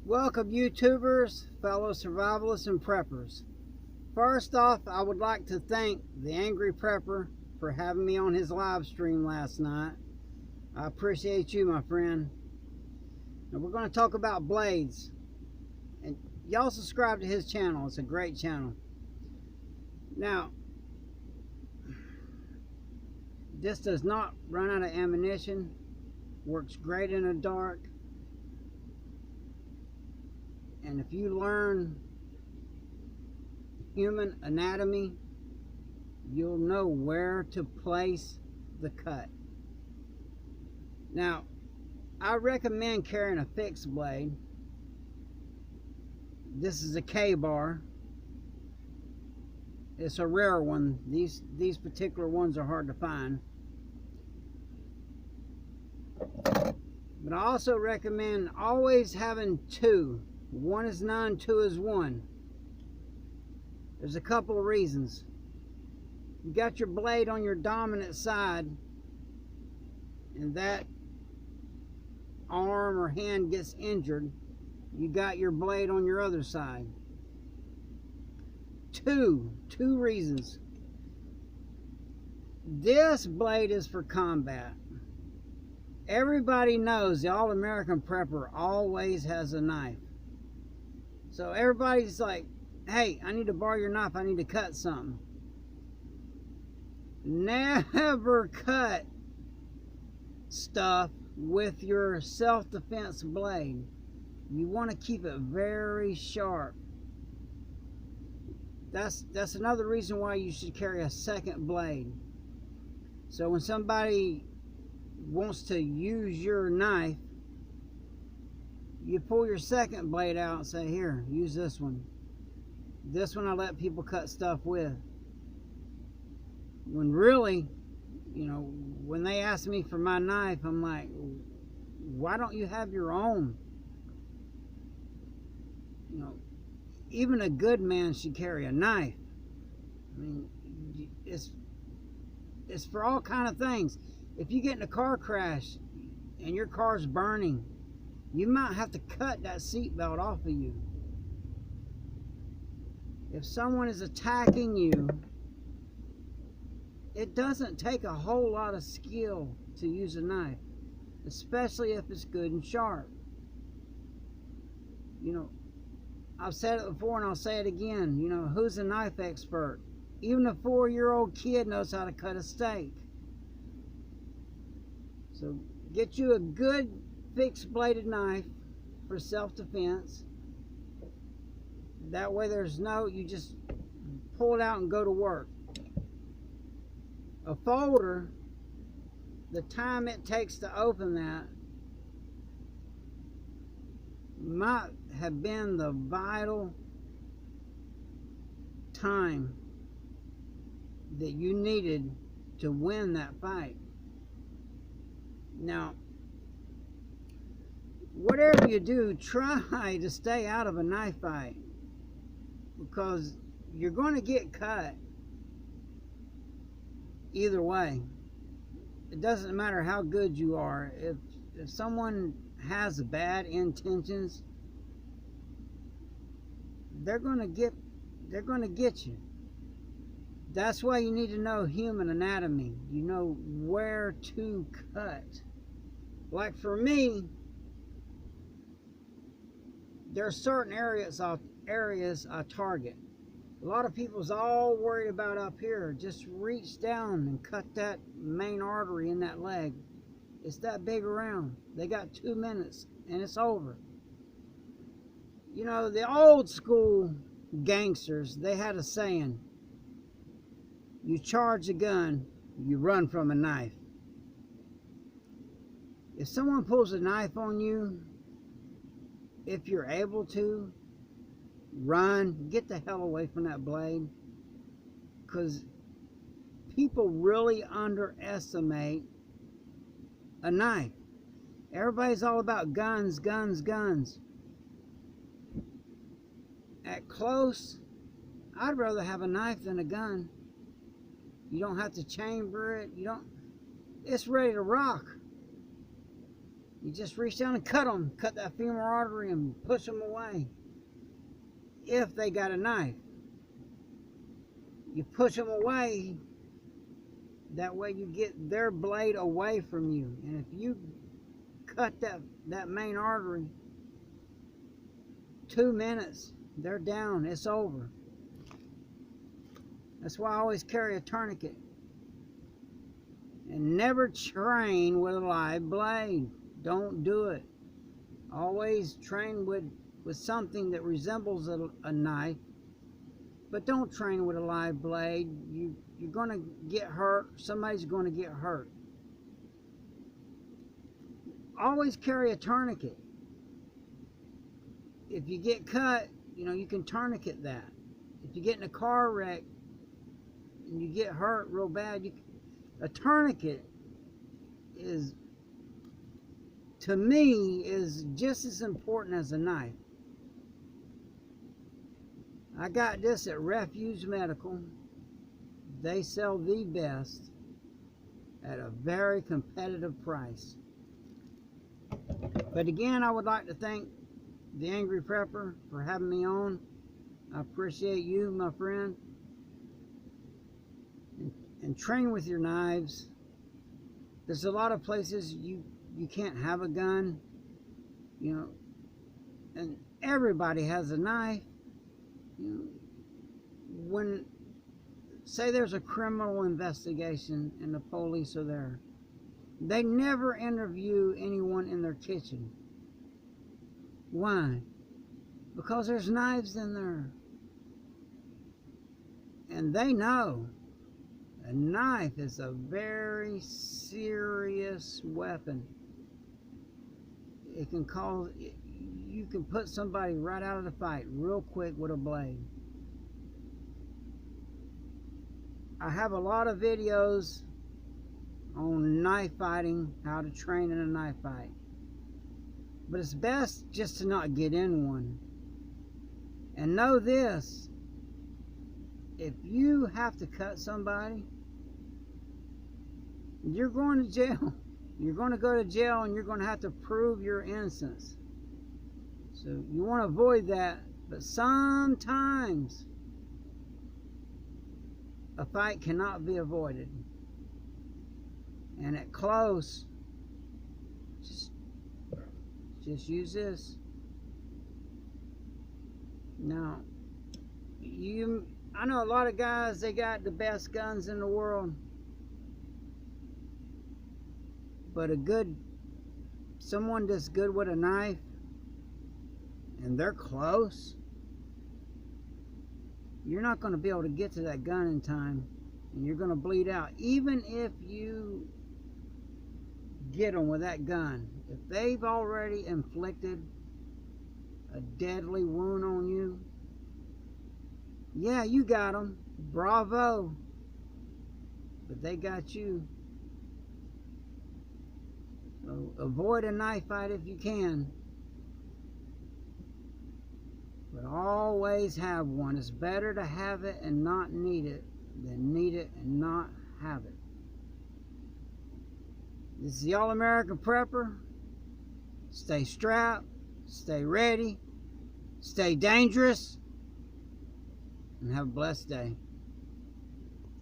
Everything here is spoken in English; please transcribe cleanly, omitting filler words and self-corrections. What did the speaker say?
Welcome YouTubers, fellow survivalists and preppers. First off, I would like to thank the Angry Prepper for having me on his live stream last night. I appreciate you, my friend. Now we're going to talk about blades. And y'all subscribe to his channel. It's a great channel. Now, this does not run out of ammunition. Works great in the dark. And if you learn human anatomy, you'll know where to place the cut. Now, I recommend carrying a fixed blade. This is a K-bar. It's a rare one. These particular ones are hard to find. But I also recommend always having two. One is none, two is one. There's a couple of reasons. You got your blade on your dominant side, and that arm or hand gets injured, you got your blade on your other side. Two reasons. This blade is for combat. Everybody knows the all-American prepper always has a knife. So everybody's like, hey, I need to borrow your knife. I need to cut something. Never cut stuff with your self-defense blade. You want to keep it very sharp. That's another reason why you should carry a second blade. So when somebody wants to use your knife, you pull your second blade out and say, here, use this one. This one I let people cut stuff with. When really, you know, when they ask me for my knife, I'm like, why don't you have your own? You know, even a good man should carry a knife. I mean, it's for all kind of things. If you get in a car crash and your car's burning, you might have to cut that seatbelt off of you. If someone is attacking you, it doesn't take a whole lot of skill to use a knife, especially if it's good and sharp. You know, I've said it before and I'll say it again. You know, who's a knife expert? Even a 4-year-old kid knows how to cut a steak. So get you a good fixed bladed knife for self-defense. That way there's no, you just pull it out and go to work. A folder, the time it takes to open that might have been the vital time that you needed to win that fight. Now, whatever you do, try to stay out of a knife fight, because you're going to get cut either way. It doesn't matter how good you are. If someone has bad intentions, they're going to get you. That's why you need to know human anatomy. You know where to cut. Like for me, there are certain areas I target. A lot of people's all worried about up here. Just reach down and cut that main artery in that leg. It's that big around. They got 2 minutes and it's over. You know, the old school gangsters, they had a saying: you charge a gun, you run from a knife. If someone pulls a knife on you, if you're able to, run, get the hell away from that blade, because people really underestimate a knife. Everybody's all about guns, guns, guns. At close, I'd rather have a knife than a gun. You don't have to chamber it. It's ready to rock. You just reach down and cut them. Cut that femoral artery and push them away. If they got a knife, you push them away. That way you get their blade away from you. And if you cut that main artery, 2 minutes, they're down. It's over. That's why I always carry a tourniquet. And never train with a live blade. Don't do it. Always train with something that resembles a knife. But don't train with a live blade. You're going to get hurt. Somebody's going to get hurt. Always carry a tourniquet. If you get cut, you can tourniquet that. If you get in a car wreck and you get hurt real bad, a tourniquet is, to me, is just as important as a knife. I got this at Refuge Medical. They sell the best at a very competitive price. But again, I would like to thank the Angry Prepper for having me on. I appreciate you, my friend. And train with your knives. There's a lot of places you can't have a gun, and everybody has a knife. When, say there's a criminal investigation and the police are there, they never interview anyone in their kitchen. Why? Because there's knives in there. And they know a knife is a very serious weapon. It can cause, you can put somebody right out of the fight real quick with a blade. I have a lot of videos on knife fighting, how to train in a knife fight. But it's best just to not get in one. And know this, if you have to cut somebody, you're going to jail. You're going to go to jail and you're going to have to prove your innocence. So you want to avoid that. But sometimes a fight cannot be avoided. And at close, just use this. Now, I know a lot of guys, they got the best guns in the world. But someone that's good with a knife, and they're close, you're not going to be able to get to that gun in time, and you're going to bleed out. Even if you get them with that gun, if they've already inflicted a deadly wound on you, yeah, you got them, bravo, but they got you. So avoid a knife fight if you can, but always have one. It's better to have it and not need it than need it and not have it. This is the All-American Prepper. Stay strapped, stay ready, stay dangerous, and have a blessed day.